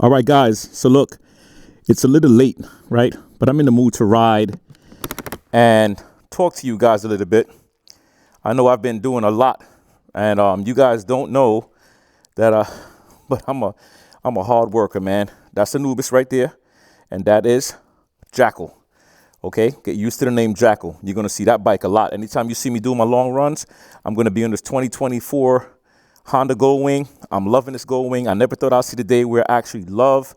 All right, guys. So look, it's a little late, right? But I'm in the mood to ride and talk to you guys a little bit. I know I've been doing a lot, and you guys don't know that. But I'm a hard worker, man. That's Anubis right there, and that is Jackal. Okay, get used to the name Jackal. You're gonna see that bike a lot. Anytime you see me do my long runs, I'm gonna be on this 2024 Honda Goldwing. I'm loving this Goldwing. I never thought I'd see the day where I actually love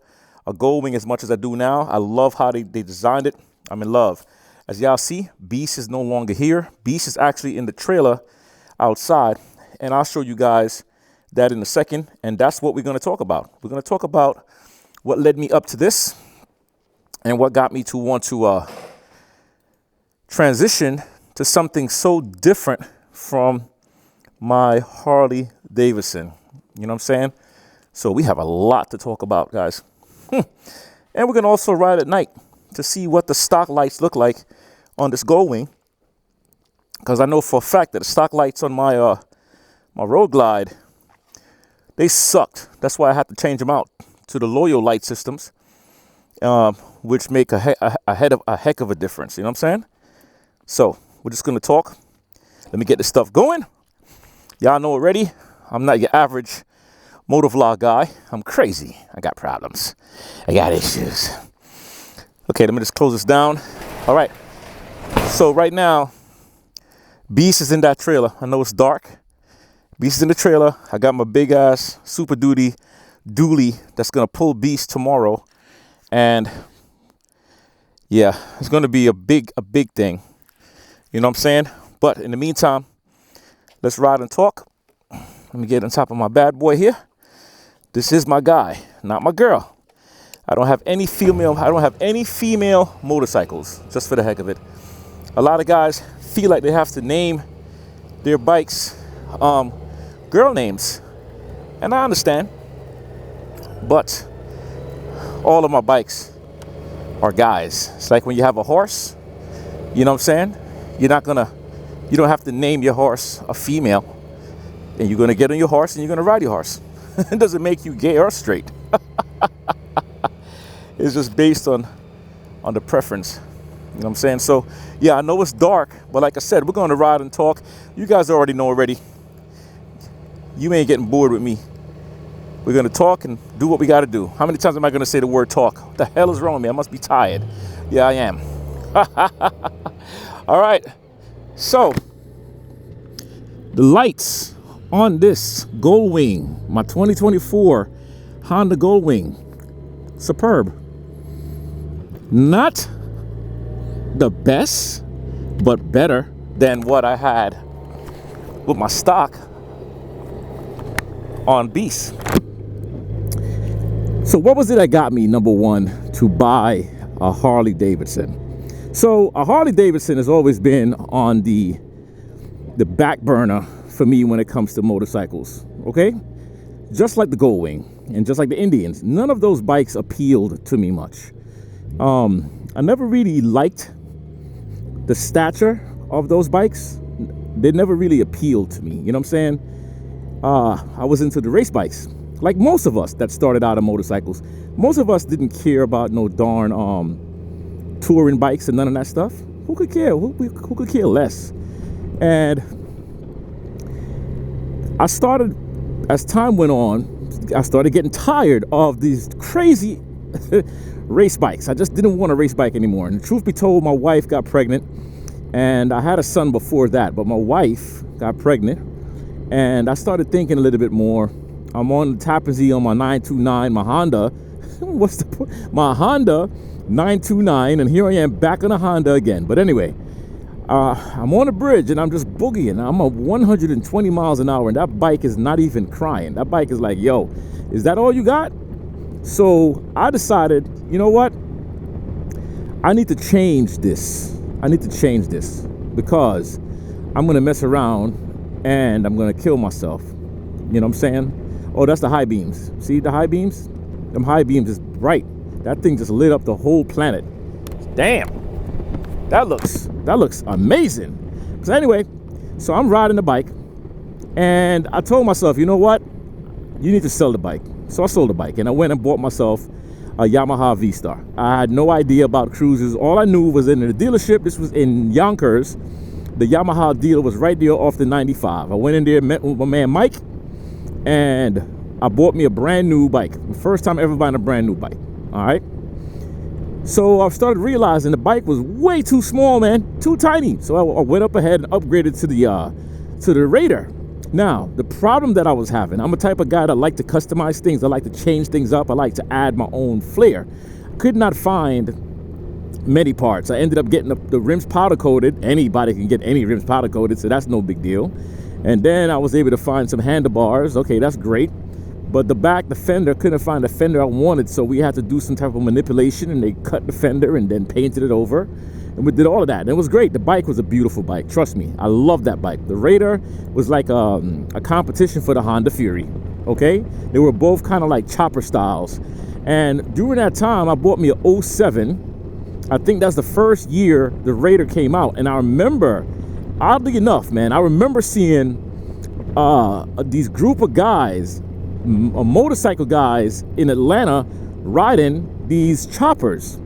a Goldwing as much as I do now. I love how they designed it. I'm in love. As y'all see, Beast is no longer here. Beast is actually in the trailer outside, and I'll show you guys that in a second. And that's what we're going to talk about. We're going to talk about what led me up to this and what got me to want to transition to something so different from my Harley Davidson. You know what I'm saying? So we have a lot to talk about, guys. And we're going to also ride at night to see what the stock lights look like on this Goldwing. Because I know for a fact that the stock lights on my my Road Glide, they sucked. That's why I had to change them out to the Loyal light systems, which make a heck of a difference. You know what I'm saying? So we're just going to talk. Let me get this stuff going. Y'all know already, I'm not your average motovlog guy. I'm crazy. I got problems. I got issues. Okay, let me just close this down. All right. So right now, Beast is in that trailer. I know it's dark. Beast is in the trailer. I got my big ass Super Duty dually that's going to pull Beast tomorrow. And yeah, it's going to be a big thing. You know what I'm saying? But in the meantime, let's ride and talk. Let me get on top of my bad boy here. This is my guy, not my girl. I don't have any female motorcycles, just for the heck of it. A lot of guys feel like they have to name their bikes girl names. And I understand. But all of my bikes are guys. It's like when you have a horse, you know what I'm saying? You don't have to name your horse a female. And you're going to get on your horse and you're going to ride your horse. It doesn't make you gay or straight. It's just based on the preference. You know what I'm saying? So, yeah, I know it's dark, but like I said, we're going to ride and talk. You guys already know already. You ain't getting bored with me. We're going to talk and do what we got to do. How many times am I going to say the word talk? What the hell is wrong with me? I must be tired. Yeah, I am. All right. So, the lights on this Goldwing, my 2024 Honda Goldwing, superb. Not the best, but better than what I had with my stock on Beast. So what was it that got me, number one, to buy a Harley Davidson? So a Harley Davidson has always been on the back burner for me when it comes to motorcycles, okay? Just like the Goldwing and just like the Indians, none of those bikes appealed to me much. I never really liked the stature of those bikes. They never really appealed to me, you know what I'm saying? I was into the race bikes, like most of us that started out on motorcycles. Most of us didn't care about no darn touring bikes and none of that stuff. Who could care? Who could care less? And I started, as time went on, I started getting tired of these crazy race bikes. I just didn't want a race bike anymore. And truth be told, my wife got pregnant, and I had a son before that, but my wife got pregnant, and I started thinking a little bit more. I'm on the Tappan on my 929, my Honda. What's the point? My Honda 929, and here I am back on a Honda again. But anyway, I'm on a bridge and I'm just boogieing. I'm at 120 miles an hour, and that bike is not even crying. That bike is like, yo, is that all you got? So I decided, you know what? I need to change this. Because I'm going to mess around and I'm going to kill myself. You know what I'm saying? Oh, that's the high beams. See the high beams? Them high beams is bright. That thing just lit up the whole planet. Damn. That looks amazing. So anyway, so I'm riding the bike, and I told myself, you know what? you need to sell the bike. So I sold the bike, and I went and bought myself a Yamaha V-Star. I had no idea about cruisers. All I knew was in the dealership. This was in Yonkers. The Yamaha dealer was right there off the 95. I went in there, met with my man Mike, and I bought me a brand new bike. The first time ever buying a brand new bike. All right. So I started realizing the bike was way too small, man, too tiny. So I went up ahead and upgraded to the Raider. Now, the problem that I was having, I'm a type of guy that like to customize things. I like to change things up. I like to add my own flair. Could not find many parts. I ended up getting the rims powder coated. Anybody can get any rims powder coated, so that's no big deal. And then I was able to find some handlebars. Okay, that's great. But the fender, couldn't find the fender I wanted, so we had to do some type of manipulation, and they cut the fender and then painted it over. And we did all of that, and it was great. The bike was a beautiful bike, trust me. I love that bike. The Raider was like a competition for the Honda Fury, okay? They were both kind of like chopper styles. And during that time, I bought me a 07. I think that's the first year the Raider came out. And I remember, oddly enough, man, I remember seeing these group of guys, motorcycle guys in Atlanta riding these choppers.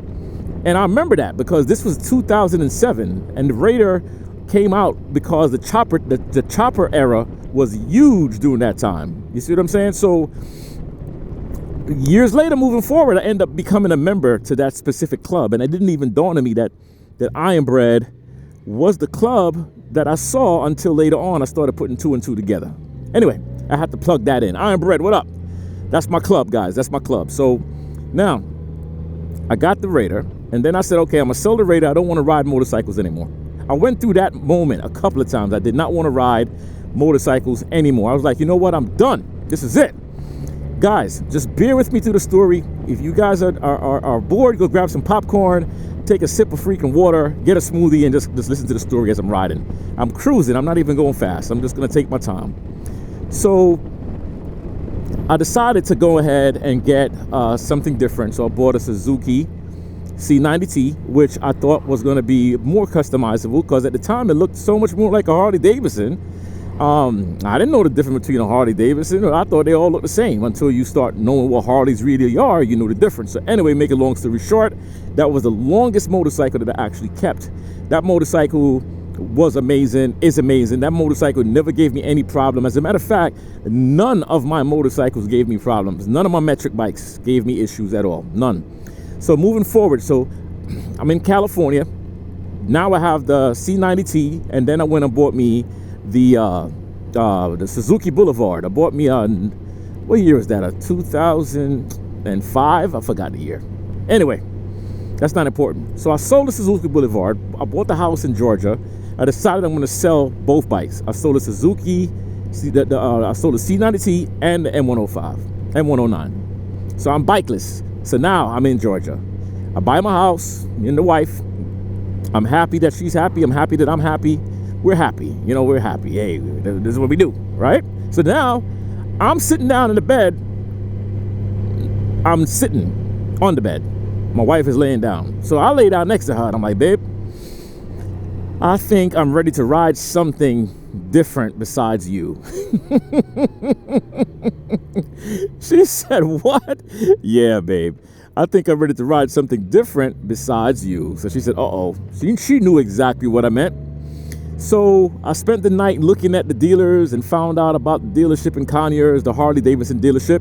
And I remember that because this was 2007, and the Raider came out because the chopper era was huge during that time. You see what I'm saying? So years later, moving forward, I ended up becoming a member to that specific club, and it didn't even dawn on me that Ironbred was the club that I saw until later on I started putting two and two together. Anyway, I had to plug that in. Ironbred, what up? That's my club, guys. That's my club. So now I got the Raider, and then I said, okay, I'm gonna sell the Raider. I don't want to ride motorcycles anymore. I went through that moment a couple of times. I did not want to ride motorcycles anymore. I was like, you know what? I'm done. This is it. Guys, just bear with me through the story. If you guys are bored, go grab some popcorn, take a sip of freaking water, get a smoothie, and just listen to the story as I'm riding. I'm cruising. I'm not even going fast. I'm just gonna take my time. So I decided to go ahead and get something different. So I bought a Suzuki C90T, which I thought was going to be more customizable because at the time it looked so much more like a Harley Davidson. I didn't know the difference between a Harley Davidson. I thought they all looked the same until you start knowing what Harleys really are. You know the difference. So anyway, make a long story short, that was the longest motorcycle that I actually kept. That motorcycle was amazing, is amazing. That motorcycle never gave me any problem. As a matter of fact, none of my motorcycles gave me problems. None of my metric bikes gave me issues at all. None. So moving forward, so I'm in California. Now I have the C90T, and then I went and bought me the Suzuki Boulevard. I bought me what year is that? A 2005? I forgot the year. Anyway, that's not important. So I sold the Suzuki Boulevard. I bought the house in Georgia. I decided I'm going to sell both bikes. I sold the Suzuki, I sold the C90T and the M105, M109. So I'm bikeless. So now I'm in Georgia. I buy my house, me and the wife. I'm happy that she's happy. I'm happy that I'm happy. We're happy. You know, we're happy. Hey, this is what we do, right? So now I'm sitting down in the bed. I'm sitting on the bed. My wife is laying down. So I lay down next to her and I'm like, babe, I think I'm ready to ride something different besides you. She said, what? Yeah, babe. I think I'm ready to ride something different besides you. So she said, uh-oh. She knew exactly what I meant. So I spent the night looking at the dealers and found out about the dealership in Conyers, the Harley Davidson dealership.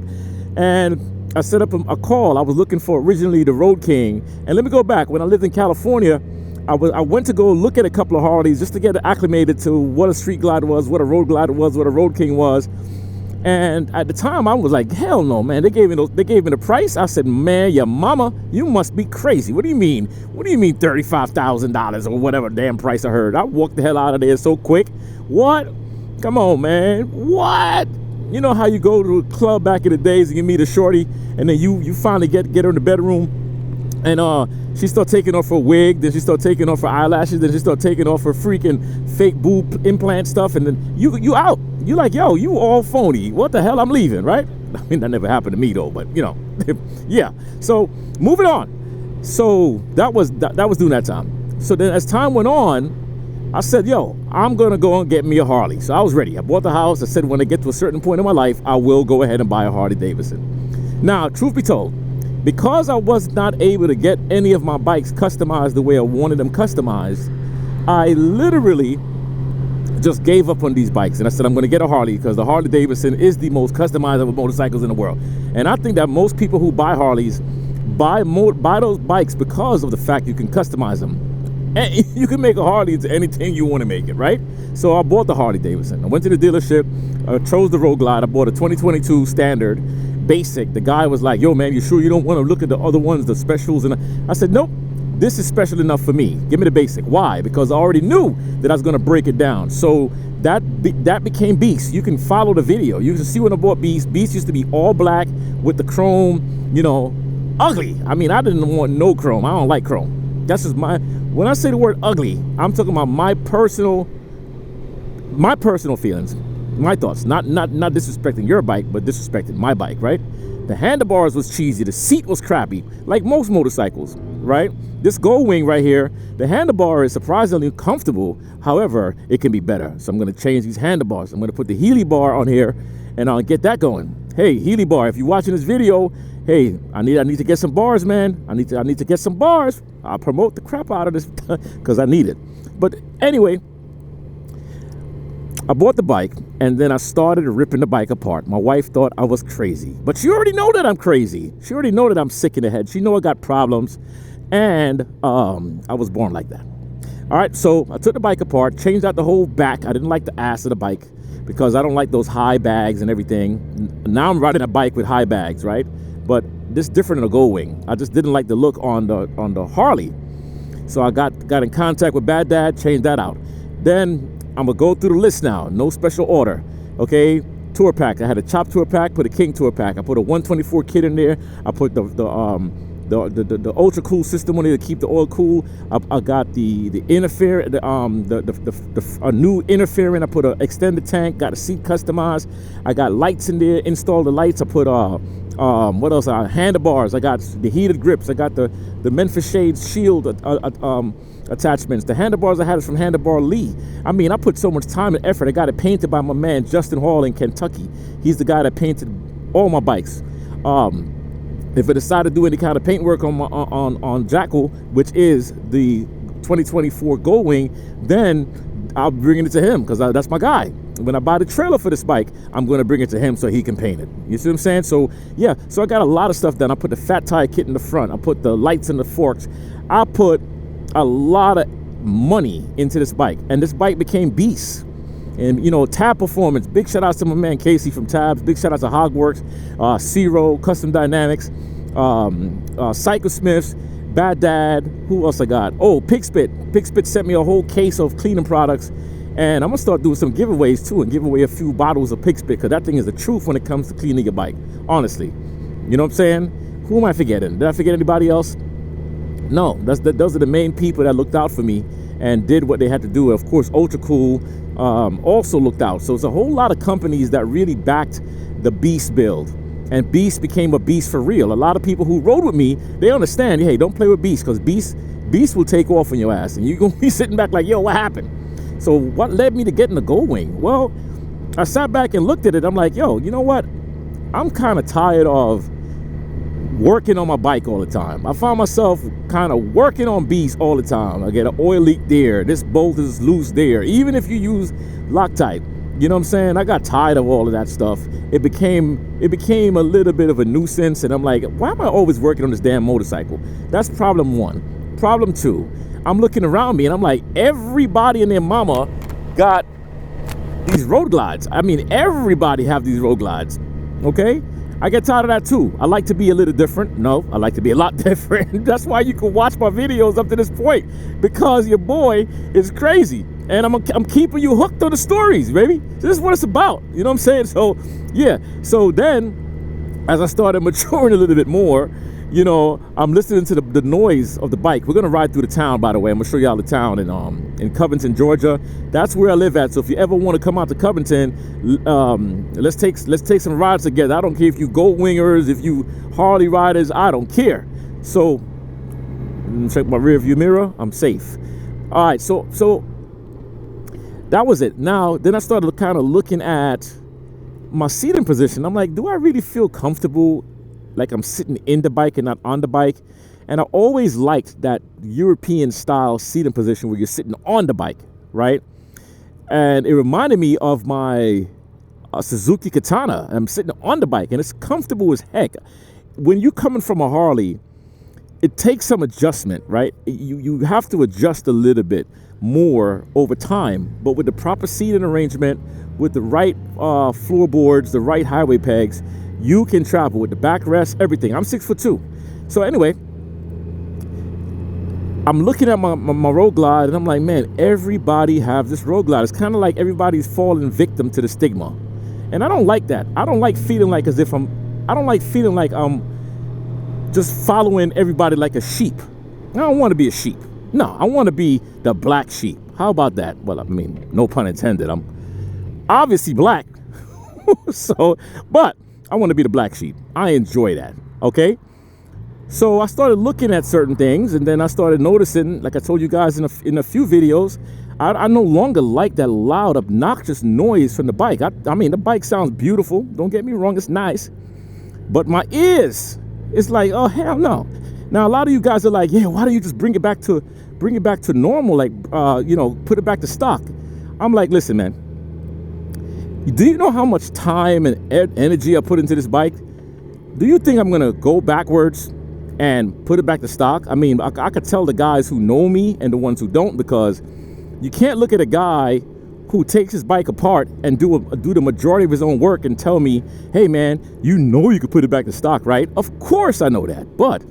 And I set up a call. I was looking for originally the Road King. And let me go back. When I lived in California, I went to go look at a couple of Harleys just to get acclimated to what a street glide was, what a road glider was, what a Road King was. And at the time, I was like, hell no, man. They gave me the price. I said, man, your mama, you must be crazy. What do you mean? What do you mean $35,000 or whatever damn price I heard? I walked the hell out of there so quick. What? Come on, man. What? You know how you go to a club back in the days and you meet a shorty and then you finally get her in the bedroom and she start taking off her wig, then she start taking off her eyelashes, then she start taking off her freaking fake boob implant stuff, and then you out. You like, yo, you all phony. What the hell? I'm leaving, right? I mean, that never happened to me though, but you know, yeah. So moving on. So that was during that time. So then as time went on, I said, yo, I'm going to go and get me a Harley. So I was ready. I bought the house. I said, when I get to a certain point in my life, I will go ahead and buy a Harley Davidson. Now, truth be told, because I was not able to get any of my bikes customized the way I wanted them customized, I literally just gave up on these bikes. And I said, I'm going to get a Harley because the Harley Davidson is the most customizable motorcycles in the world. And I think that most people who buy Harleys buy those bikes because of the fact you can customize them. And you can make a Harley into anything you want to make it, right? So I bought the Harley Davidson. I went to the dealership, chose the Road Glide. I bought a 2022 Standard Basic. The guy was like, yo, man, you sure you don't want to look at the other ones, the specials? And I said, nope, this is special enough for me. Give me the Basic. Why? Because I already knew that I was going to break it down. So that became Beast. You can follow the video. You can see when I bought Beast. Beast used to be all black with the chrome, you know, ugly. I mean, I didn't want no chrome. I don't like chrome. That's just when I say the word ugly, I'm talking about my personal feelings, my thoughts, not disrespecting your bike, but disrespecting my bike, right? The handlebars was cheesy, the seat was crappy, like most motorcycles, right? This Gold Wing right here, the handlebar is surprisingly comfortable. However, it can be better. So I'm going to change these handlebars. I'm going to put the Healy bar on here and I'll get that going. Hey, Healy bar, if you're watching this video, hey, I need to get some bars, man. I need to get some bars. I'll promote the crap out of this because I need it. But anyway, I bought the bike and then I started ripping the bike apart. My wife thought I was crazy, but she already know that I'm crazy. She already know that I'm sick in the head. She know I got problems, and I was born like that. All right, so I took the bike apart, changed out the whole back. I didn't like the ass of the bike because I don't like those high bags and everything. Now I'm riding a bike with high bags, right? But this is different than a Gold Wing. I just didn't like the look on the Harley. So I got in contact with Bad Dad, changed that out. Then I'm gonna go through the list now. No special order. Okay, tour pack. I had a Chop tour pack, put a King tour pack. I put a 124 kit in there. I put the ultra cool system on it to keep the oil cool. I got the interference, a new interference. I put an extended tank. Got a seat customized. I got lights in there. Installed the lights. I put what else? Handlebars. I got the heated grips. I got the Memphis Shades shield attachments. The handlebars I had is from Handlebar Lee. I mean, I put so much time and effort. I got it painted by my man Justin Hall in Kentucky. He's the guy that painted all my bikes. If I decide to do any kind of paint work on Jackal, which is the 2024 Gold Wing, then I'll bring it to him because that's my guy. When I buy the trailer for this bike, I'm going to bring it to him so he can paint it. You see what I'm saying? So yeah, so I got a lot of stuff done. I put the fat tire kit in the front. I put the lights in the forks. I put a lot of money into this bike, and this bike became Beast. And you know, Tab Performance, big shout outs to my man Casey from Tabs, big shout out to Hogworks, Zero, Custom Dynamics, Psycho Smiths, Bad Dad, who else I got? Oh, Pigspit. Pigspit sent me a whole case of cleaning products, and I'm gonna start doing some giveaways too, and give away a few bottles of Pigspit, because that thing is the truth when it comes to cleaning your bike, honestly. You know what I'm saying? Who am I forgetting? Did I forget anybody else? No, those are the main people that looked out for me and did what they had to do. Of course, Ultra Cool also looked out. So it's a whole lot of companies that really backed the Beast build. And Beast became a beast for real. A lot of people who rode with me, they understand, hey, don't play with Beast, because Beast will take off on your ass. And you're going to be sitting back like, yo, what happened? So what led me to getting the Gold Wing? Well, I sat back and looked at it. I'm like, yo, you know what? I'm kind of tired of working on my bike all the time. I found myself kind of working on Beast all the time. I get an oil leak there. This bolt is loose there. Even if you use Loctite, you know what I'm saying? I got tired of all of that stuff. It became a little bit of a nuisance, and I'm like, why am I always working on this damn motorcycle? That's problem one. Problem two, I'm looking around me and I'm like, everybody and their mama got these Road Glides. I mean, everybody have these Road Glides, okay? I get tired of that too. I like to be a little different. No, I like to be a lot different. That's why you can watch my videos up to this point, because your boy is crazy. And I'm keeping you hooked on the stories, baby. This is what it's about. You know what I'm saying? So, yeah. So then, as I started maturing a little bit more, you know, I'm listening to the noise of the bike. We're going to ride through the town, by the way. I'm going to show y'all the town in Covington, Georgia. That's where I live at. So if you ever want to come out to Covington, let's take some rides together. I don't care if you Gold Wingers, if you Harley riders, I don't care. So check my rear view mirror. I'm safe. All right. So that was it. Now, then I started kind of looking at my seating position. I'm like, do I really feel comfortable like I'm sitting in the bike and not on the bike? And I always liked that European style seating position where you're sitting on the bike, right? And it reminded me of my Suzuki Katana. I'm sitting on the bike and it's comfortable as heck. When you're coming from a Harley, it takes some adjustment, right? You have to adjust a little bit more over time, but with the proper seating arrangement, with the right floorboards, the right highway pegs, you can travel with the backrest, everything. I'm 6'2". So anyway, I'm looking at my Road Glide and I'm like, man, everybody have this Road Glide. It's kind of like everybody's falling victim to the stigma. And I don't like that. I don't like feeling like I don't like feeling like I'm just following everybody like a sheep. I don't want to be a sheep. No, I want to be the black sheep. How about that? Well, I mean, no pun intended. I'm obviously black. So, but I want to be the black sheep. I enjoy that. Okay. So I started looking at certain things, and then I started noticing, like I told you guys in a few videos, I no longer like that loud, obnoxious noise from the bike. I mean, the bike sounds beautiful. Don't get me wrong, it's nice. But my ears, it's like, oh, hell no. Now, a lot of you guys are like, yeah, why don't you just bring it back to normal, like, put it back to stock? I'm like, listen, man, do you know how much time and energy I put into this bike? Do you think I'm going to go backwards and put it back to stock? I mean, I could tell the guys who know me and the ones who don't, because you can't look at a guy who takes his bike apart and do the majority of his own work and tell me, hey, man, you know you could put it back to stock, right? Of course I know that. But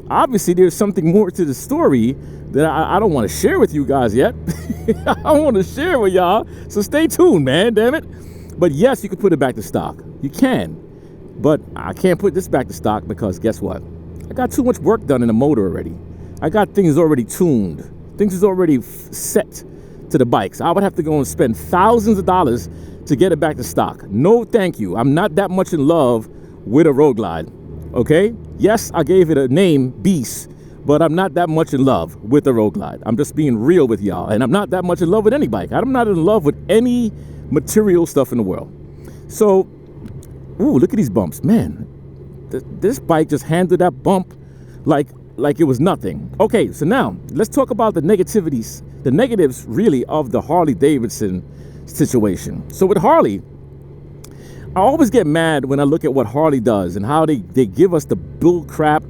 obviously there's something more to the story that I don't want to share with you guys yet. I want to share with y'all. So stay tuned, man, damn it. But yes, you can put it back to stock. You can. But I can't put this back to stock because guess what? I got too much work done in the motor already. I got things already tuned. Things is already set to the bikes. I would have to go and spend thousands of dollars to get it back to stock. No, thank you. I'm not that much in love with a Road Glide. Okay? Yes, I gave it a name, Beast, but I'm not that much in love with the Road Glide. I'm just being real with y'all. And I'm not that much in love with any bike. I'm not in love with any material stuff in the world. So, ooh, look at these bumps. Man, this bike just handled that bump like it was nothing. Okay, so now let's talk about the negatives really of the Harley Davidson situation. So with Harley, I always get mad when I look at what Harley does and how they give us the bull crap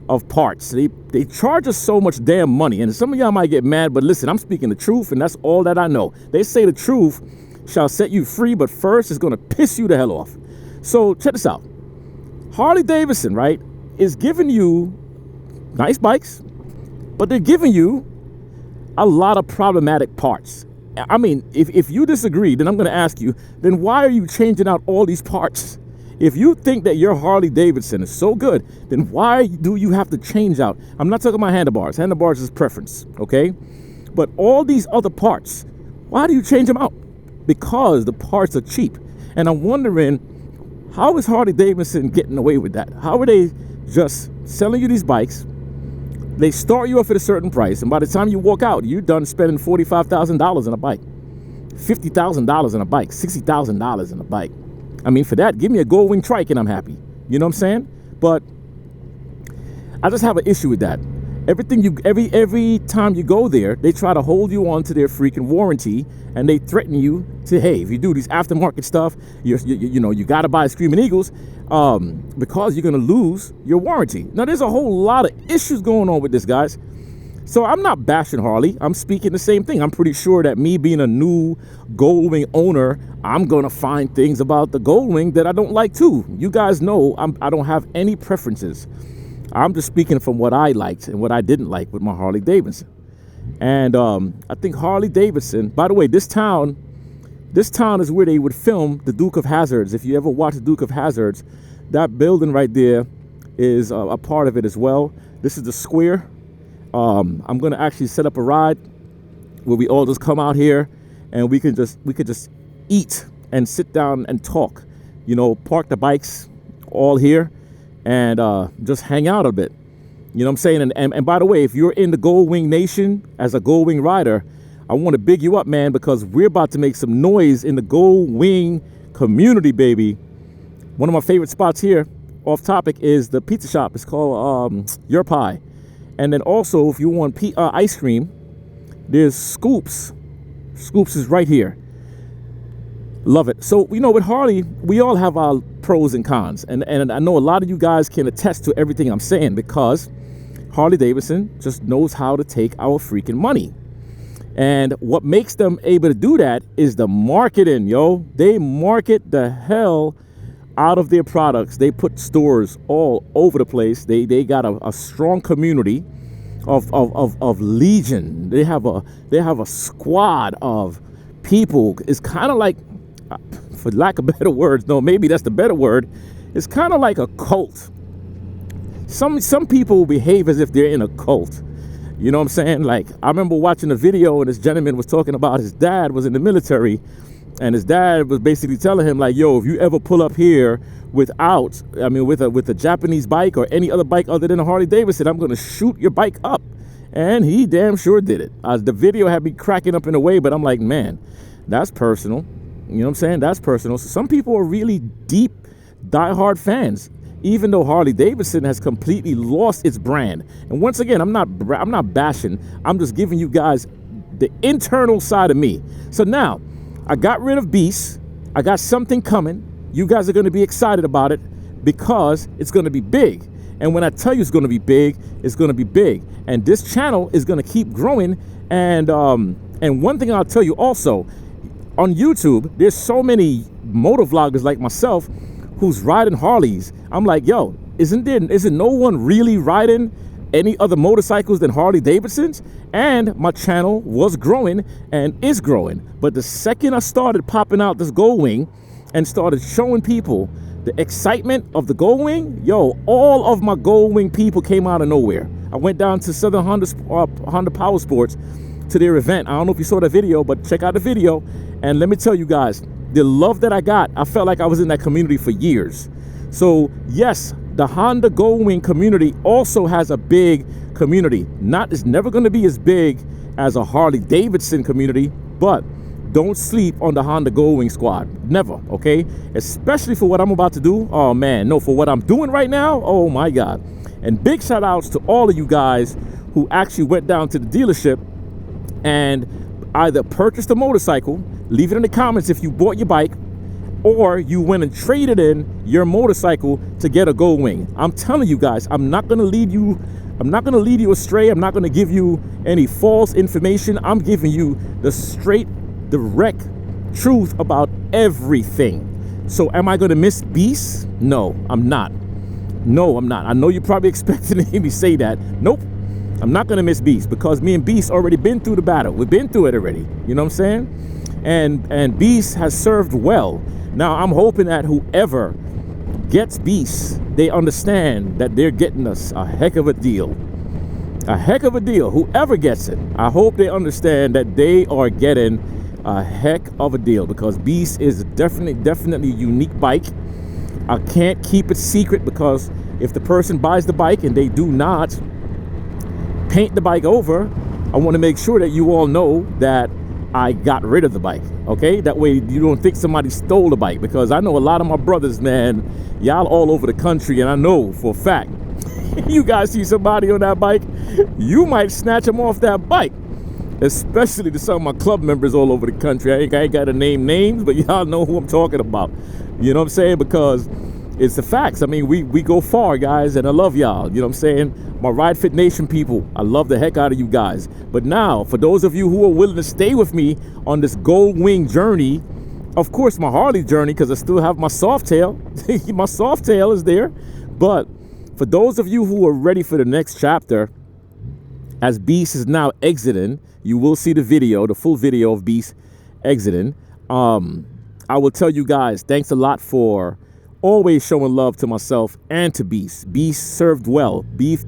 of parts. They charge us so much damn money, and some of y'all might get mad, but listen, I'm speaking the truth, and that's all that I know. They say the truth shall set you free, but first it's gonna piss you the hell off. So check this out. Harley Davidson, right, is giving you nice bikes, but they're giving you a lot of problematic parts. I mean, if you disagree, then I'm going to ask you, then why are you changing out all these parts? If you think that your Harley Davidson is so good, then why do you have to change out? I'm not talking about handlebars. Handlebars is preference, okay? But all these other parts, why do you change them out? Because the parts are cheap. And I'm wondering, how is Harley Davidson getting away with that? How are they just selling you these bikes? They start you off at a certain price, and by the time you walk out, you're done spending $45,000 on a bike, $50,000 on a bike, $60,000 on a bike. I mean, for that, give me a gold wing trike and I'm happy. You know what I'm saying? But I just have an issue with that. Every time you go there, they try to hold you on to their freaking warranty, and they threaten you to, hey, if you do these aftermarket stuff, you got to buy Screaming Eagles because you're going to lose your warranty. Now, there's a whole lot of issues going on with this, guys. So I'm not bashing Harley. I'm speaking the same thing. I'm pretty sure that me being a new Goldwing owner, I'm going to find things about the Goldwing that I don't like too. You guys know I don't have any preferences. I'm just speaking from what I liked and what I didn't like with my Harley Davidson. And I think Harley Davidson, by the way, this town is where they would film the Duke of Hazzards. If you ever watch the Duke of Hazzards, that building right there is a part of it as well. This is the square. I'm going to actually set up a ride where we all just come out here and we could just eat and sit down and talk, park the bikes all here and just hang out a bit. You know what I'm saying? And by the way, if you're in the Goldwing Nation as a Goldwing rider, I want to big you up, man, because we're about to make some noise in the Gold Wing community, baby. One of my favorite spots here, off topic, is the pizza shop. It's called Your Pie. And then also, if you want ice cream, there's Scoops. Scoops is right here. Love it. So, you know, with Harley, we all have our pros and cons. And I know a lot of you guys can attest to everything I'm saying, because Harley Davidson just knows how to take our freaking money. And what makes them able to do that is the marketing, yo. They market the hell out of their products. They put stores all over the place. They got a strong community of legion. They have a squad of people. It's kind of like, for lack of better words, no, maybe that's the better word. It's kind of like a cult. Some people behave as if they're in a cult. You know what I'm saying? Like, I remember watching a video and this gentleman was talking about his dad was in the military, and his dad was basically telling him, like, yo, if you ever pull up here with a Japanese bike or any other bike other than a Harley Davidson, I'm going to shoot your bike up. And he damn sure did it. The video had me cracking up in a way, but I'm like, man, that's personal. You know what I'm saying? That's personal. So some people are really deep, diehard fans, even though Harley Davidson has completely lost its brand. And once again, I'm not bashing. I'm just giving you guys the internal side of me. So now, I got rid of Beast. I got something coming. You guys are going to be excited about it because it's going to be big. And when I tell you it's going to be big, it's going to be big. And this channel is going to keep growing. And one thing I'll tell you also, on YouTube, there's so many motovloggers like myself who's riding Harleys. I'm like, yo, isn't no one really riding any other motorcycles than Harley Davidsons? And my channel was growing and is growing. But the second I started popping out this Gold Wing and started showing people the excitement of the Gold Wing, yo, all of my Gold Wing people came out of nowhere. I went down to Southern Honda Power Sports to their event. I don't know if you saw that video, but check out the video. And let me tell you guys, the love that I got, I felt like I was in that community for years. So yes, the Honda Gold Wing community also has a big community. It's never going to be as big as a Harley Davidson community, but don't sleep on the Honda Gold Wing squad. Never, okay? Especially for what I'm about to do. Oh man, no, for what I'm doing right now, oh my God. And big shout outs to all of you guys who actually went down to the dealership and either purchased a motorcycle, leave it in the comments if you bought your bike, or you went and traded in your motorcycle to get a Gold Wing. I'm telling you guys, I'm not going to lead you astray. I'm not going to give you any false information. I'm giving you the straight, direct truth about everything. So am I going to miss Beast? No, I'm not. No, I'm not. I know you're probably expecting to hear me say that. Nope. I'm not going to miss Beast, because me and Beast already been through the battle. We've been through it already. You know what I'm saying? And Beast has served well. Now, I'm hoping that whoever gets Beast, they understand that they're getting us a heck of a deal. A heck of a deal. Whoever gets it, I hope they understand that they are getting a heck of a deal, because Beast is definitely a unique bike. I can't keep it secret, because if the person buys the bike and they do not paint the bike over, I want to make sure that you all know that I got rid of the bike, okay? That way you don't think somebody stole the bike, because I know a lot of my brothers, man, y'all all over the country, and I know for a fact, you guys see somebody on that bike, you might snatch them off that bike, especially to some of my club members all over the country. I ain't got to name names, but y'all know who I'm talking about. You know what I'm saying? Because it's the facts. I mean, we go far, guys, and I love y'all. You know what I'm saying? My Ride Fit Nation people, I love the heck out of you guys. But now, for those of you who are willing to stay with me on this Gold Wing journey, of course, my Harley journey, because I still have my soft tail. My soft tail is there. But for those of you who are ready for the next chapter, as Beast is now exiting, you will see the video, the full video of Beast exiting. I will tell you guys, thanks a lot for always showing love to myself and to Beast. Beast served well. Beast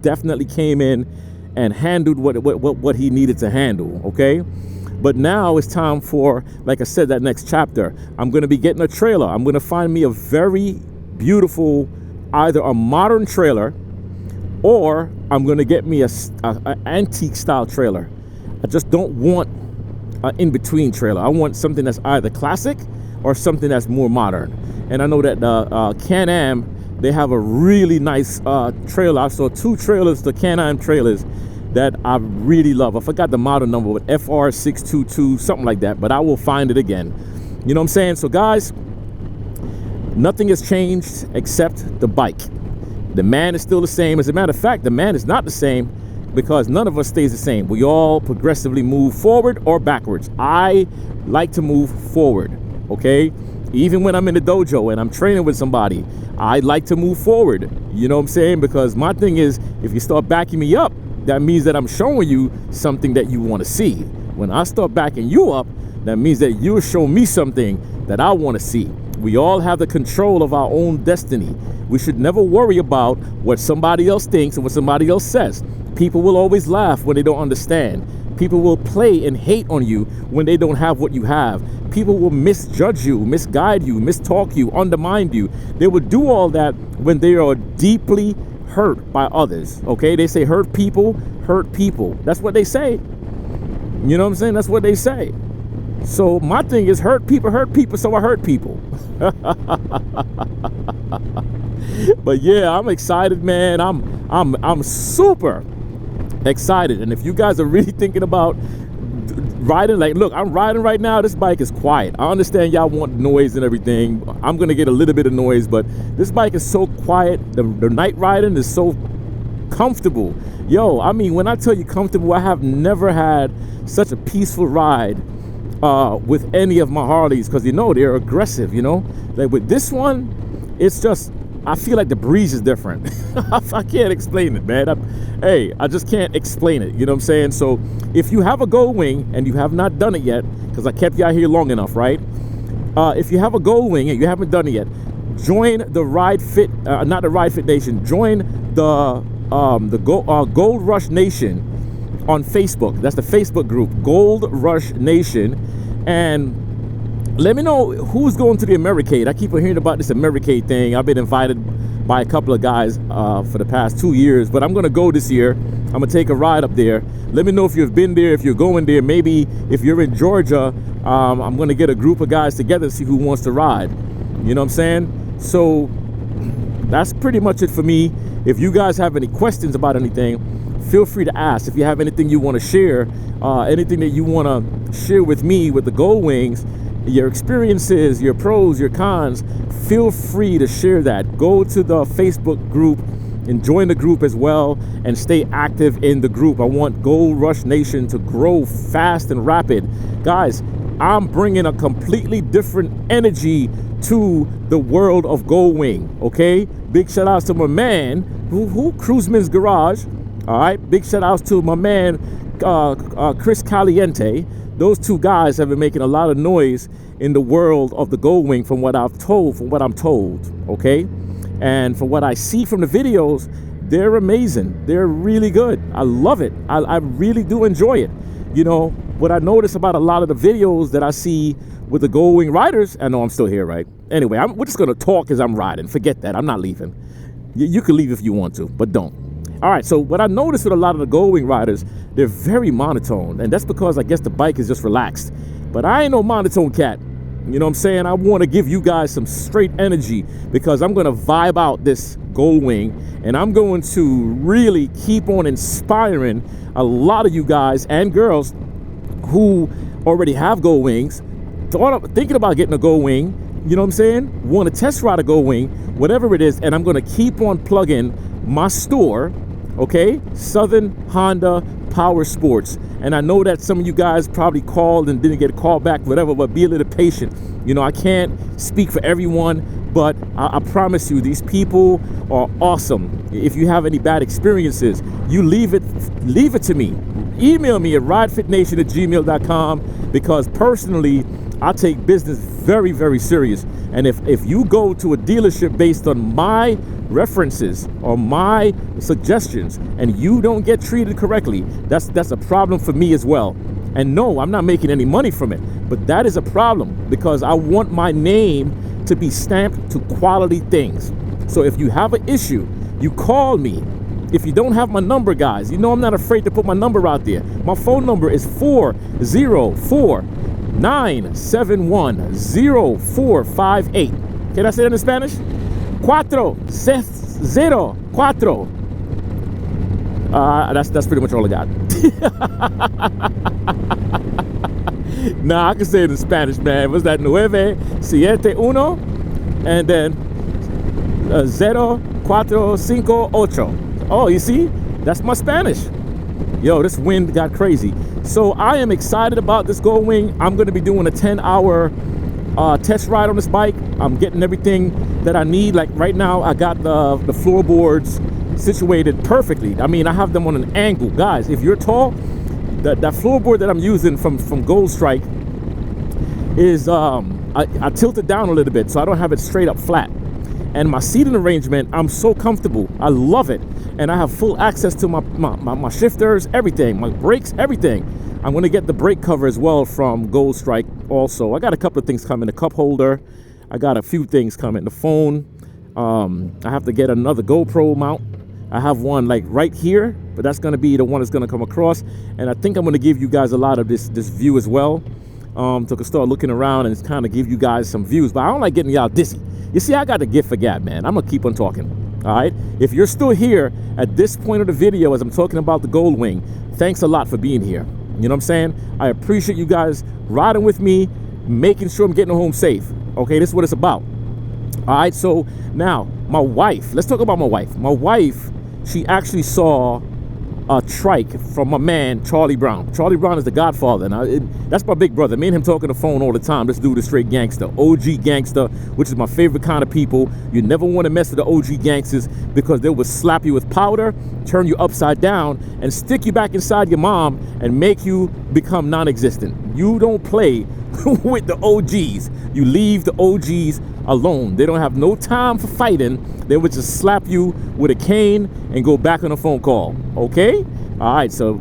definitely came in and handled what he needed to handle, okay? But now it's time for, like I said, that next chapter. I'm going to be getting a trailer. I'm going to find me a very beautiful, either a modern trailer, or I'm going to get me a antique style trailer. I just don't want an in-between trailer. I want something that's either classic or something that's more modern. And I know that Can-Am, they have a really nice trailer. I saw 2 trailers, the Can-Am trailers, that I really love. I forgot the model number, but FR622, something like that, but I will find it again. You know what I'm saying? So guys, nothing has changed except the bike. The man is still the same. As a matter of fact, the man is not the same, because none of us stays the same. We all progressively move forward or backwards. I like to move forward, okay? Even when I'm in the dojo and I'm training with somebody, I like to move forward. You know what I'm saying? Because my thing is, if you start backing me up, that means that I'm showing you something that you want to see. When I start backing you up, that means that you're showing me something that I want to see. We all have the control of our own destiny. We should never worry about what somebody else thinks and what somebody else says. People will always laugh when they don't understand. People will play and hate on you when they don't have what you have. People will misjudge you, misguide you, mistalk you, undermine you. They will do all that when they are deeply hurt by others, okay? They say hurt people hurt people. That's what they say. You know what I'm saying? That's what they say. So my thing is hurt people, so I hurt people. But yeah, I'm excited, man. I'm super excited. And if you guys are really thinking about riding, like, look, I'm riding right now. This bike is quiet. I understand y'all want noise and everything. I'm gonna get a little bit of noise, but this bike is so quiet. The night riding is so comfortable. Yo, I mean, when I tell you comfortable, I have never had such a peaceful ride with any of my Harleys, because you know they're aggressive. You know, like with this one, it's just, I feel like the breeze is different. I can't explain it, man. I just can't explain it. You know what I'm saying? So if you have a Gold Wing and you have not done it yet, because I kept you out here long enough, right? If you have a Gold Wing and you haven't done it yet, join the Ride Fit, not the Ride Fit Nation. Join the Gold Rush Nation on Facebook. That's the Facebook group, Gold Rush Nation. And let me know who's going to the Americade. I keep hearing about this Americade thing. I've been invited by a couple of guys for the past 2 years, but I'm going to go this year. I'm going to take a ride up there. Let me know if you've been there, if you're going there. Maybe if you're in Georgia, I'm going to get a group of guys together to see who wants to ride. You know what I'm saying? So that's pretty much it for me. If you guys have any questions about anything, feel free to ask. If you have anything you want to share, anything that you want to share with me with the Gold Wings, your experiences, your pros, your cons, feel free to share that. Go to the Facebook group and join the group as well, and stay active in the group. I want Gold Rush Nation to grow fast and rapid. Guys, I'm bringing a completely different energy to the world of Gold Wing, okay? Big shout outs to my man, who Cruiseman's Garage. All right, big shout outs to my man, Chris Caliente. Those 2 guys have been making a lot of noise in the world of the Gold Wing from what I'm told, okay? And from what I see from the videos, they're amazing. They're really good. I love it. I really do enjoy it. You know, what I notice about a lot of the videos that I see with the Gold Wing riders, I know I'm still here, right? Anyway, we're just gonna talk as I'm riding. Forget that, I'm not leaving. You can leave if you want to, but don't. All right, so what I noticed with a lot of the Gold Wing riders, they're very monotone, and that's because I guess the bike is just relaxed. But I ain't no monotone cat. You know what I'm saying? I want to give you guys some straight energy, because I'm going to vibe out this Gold Wing, and I'm going to really keep on inspiring a lot of you guys and girls who already have Gold Wings, thinking about getting a Gold Wing, you know what I'm saying? Want to test ride a Gold Wing, whatever it is, and I'm going to keep on plugging my store, okay? Southern Honda Power Sports. And I know that some of you guys probably called and didn't get a call back, whatever, but be a little patient. You know, I can't speak for everyone, but I promise you, these people are awesome. If you have any bad experiences, you leave it to me. Email me at ridefitnation@gmail.com, because personally, I take business very, very serious. And if you go to a dealership based on my references or my suggestions and you don't get treated correctly, that's a problem for me as well. And no, I'm not making any money from it, but that is a problem, because I want my name to be stamped to quality things. So if you have an issue, you call me, If you don't have my number, guys, you know I'm not afraid to put my number out there. My phone number is 404-971-0458. Can I say that in Spanish? 404. That's pretty much all I got. Nah, I can say it in Spanish, man. What's that? 971 and then 0458. Oh, you see? That's my Spanish. Yo, this wind got crazy. So I am excited about this Gold Wing. I'm going to be doing a 10-hour test ride on this bike. I'm getting everything that I need. Like right now, I got the floorboards situated perfectly. I mean, I have them on an angle. Guys, if you're tall, that floorboard that I'm using from Gold Strike is, I tilt it down a little bit so I don't have it straight up flat. And my seating arrangement, I'm so comfortable. I love it. And I have full access to my shifters, everything, my brakes, everything. I'm going to get the brake cover as well from Gold Strike also. I got a couple of things coming, the cup holder. I got a few things coming, the phone. I have to get another GoPro mount. I have one like right here, but that's going to be the one that's going to come across. And I think I'm going to give you guys a lot of this view as well. So I can start looking around and kind of give you guys some views. But I don't like getting y'all dizzy. You see, I got the gift for gab, man. I'm going to keep on talking. All right. If you're still here at this point of the video as I'm talking about the Gold Wing, thanks a lot for being here. You know what I'm saying? I appreciate you guys riding with me, making sure I'm getting home safe. Okay, this is what it's about. All right. So now my wife, let's talk about my wife. My wife, she actually saw a trike from my man, Charlie Brown. Charlie Brown is the godfather. Now, that's my big brother. Me and him talk on the phone all the time. This dude is straight gangster. OG gangster, which is my favorite kind of people. You never want to mess with the OG gangsters because they will slap you with powder, turn you upside down, and stick you back inside your mom and make you become non-existent. You don't play with the OGs. You leave the OGs alone. They don't have no time for fighting. They would just slap you with a cane and go back on a phone call. Okay? All right, so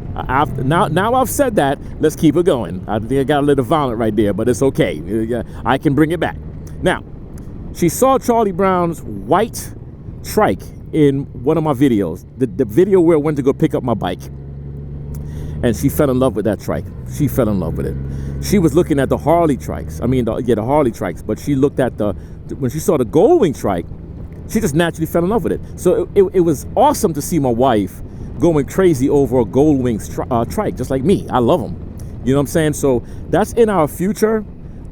now I've said that, let's keep it going. I think I got a little violent right there, but it's okay. I can bring it back. Now, she saw Charlie Brown's white trike in one of my videos, the video where I went to go pick up my bike. And she fell in love with that trike. She fell in love with it. She was looking at the Harley trikes. I mean, the Harley trikes. But she looked at when she saw the Gold Wing trike, she just naturally fell in love with it. So it was awesome to see my wife going crazy over a Gold Wing trike, just like me. I love them. You know what I'm saying? So that's in our future.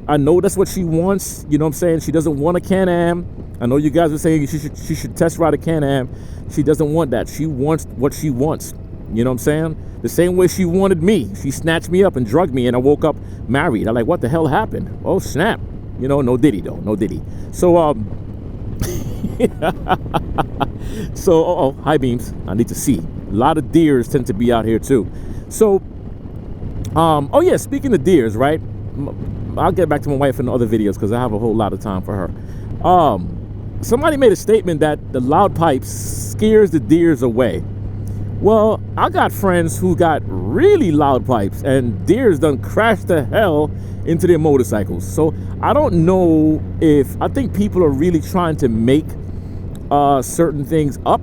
I know that's what she wants. You know what I'm saying? She doesn't want a Can-Am. I know you guys are saying she should test ride a Can-Am. She doesn't want that. She wants what she wants. You know what I'm saying? The same way she wanted me. She snatched me up and drugged me, and I woke up married. I'm like, what the hell happened? Oh, snap. You know, no diddy, though. No diddy. So, so, high beams. I need to see. A lot of deers tend to be out here, too. So, oh, yeah, speaking of deers, right? I'll get back to my wife in the other videos because I have a whole lot of time for her. Somebody made a statement that the loud pipes scares the deers away. Well, I got friends who got really loud pipes and deers done crashed the hell into their motorcycles. So I don't know I think people are really trying to make certain things up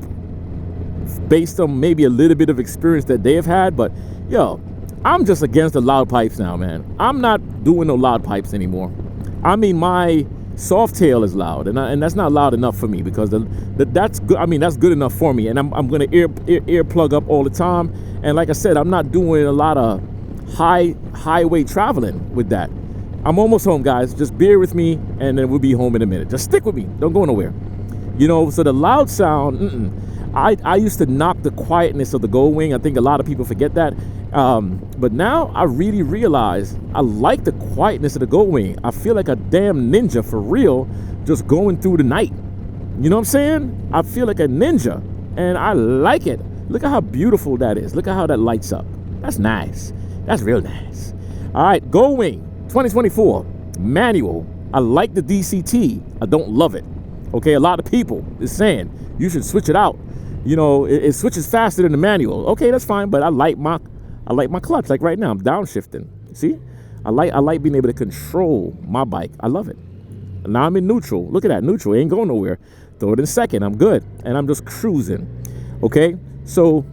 based on maybe a little bit of experience that they have had. But yo, I'm just against the loud pipes now, man. I'm not doing no loud pipes anymore. I mean, my soft tail is loud, and that's not loud enough for me because that's good. I mean, that's good enough for me, and I'm gonna ear plug up all the time. And like I said, I'm not doing a lot of highway traveling with that. I'm almost home, guys. Just bear with me, and then we'll be home in a minute. Just stick with me. Don't go nowhere. You know, so the loud sound, I used to knock the quietness of the Gold Wing. I think a lot of people forget that. But now I really realize I like the quietness of the Gold Wing. I feel like a damn ninja for real, just going through the night. You know what I'm saying? I feel like a ninja, and I like it. Look at how beautiful that is. Look at how that lights up. That's nice. That's real nice. All right, Gold Wing 2024 manual. I like the DCT. I don't love it. Okay, a lot of people is saying you should switch it out. You know, it switches faster than the manual. Okay, that's fine, but I like my clutch. Like right now, I'm downshifting. See, I like being able to control my bike. I love it. Now I'm in neutral. Look at that, neutral. It ain't going nowhere. Throw it in second. I'm good, and I'm just cruising. Okay, So,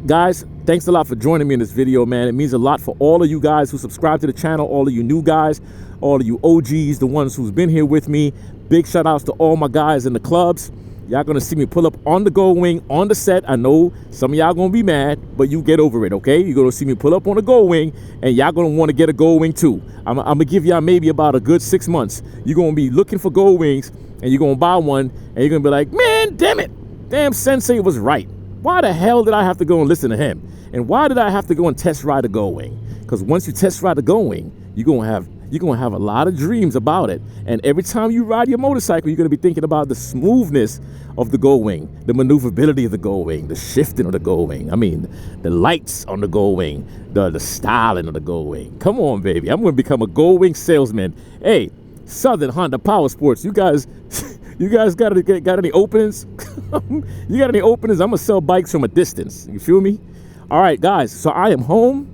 guys, thanks a lot for joining me in this video, man. It means a lot for all of you guys who subscribe to the channel, all of you new guys, all of you OGs, the ones who's been here with me. Big shout outs to all my guys in the clubs. Y'all gonna see me pull up on the Gold Wing on the set. I know some of y'all gonna be mad, but you get over it, okay? You're gonna see me pull up on the Gold Wing, and y'all gonna want to get a Gold Wing too. I'm gonna give y'all maybe about a good 6 months. You're gonna be looking for Gold Wings, and you're gonna buy one, and you're gonna be like, man, damn it, damn, Sensei was right. Why the hell did I have to go and listen to him? And why did I have to go and test ride a Gold Wing? Because once you test ride a Gold Wing, you're gonna have a lot of dreams about it. And every time you ride your motorcycle, you're gonna be thinking about the smoothness of the Gold Wing, the maneuverability of the Gold Wing, the shifting of the Gold Wing. I mean, the lights on the Gold Wing, the styling of the Gold Wing. Come on, baby. I'm gonna become a Gold Wing salesman. Hey, Southern Honda Power Sports, you guys got any openings? You got any openings? I'm gonna sell bikes from a distance. You feel me? All right, guys. So I am home.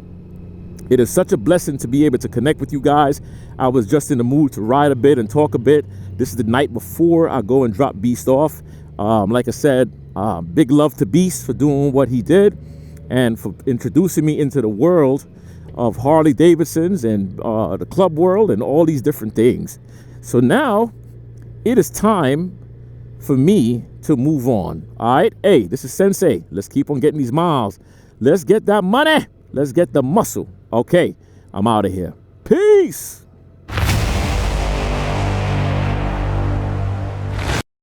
It is such a blessing to be able to connect with you guys. I was just in the mood to ride a bit and talk a bit. This is the night before I go and drop Beast off. Like I said, big love to Beast for doing what he did and for introducing me into the world of Harley Davidsons and the club world and all these different things. So now it is time for me to move on. All right. Hey, this is Sensei. Let's keep on getting these miles. Let's get that money. Let's get the muscle. Okay. I'm out of here. Peace.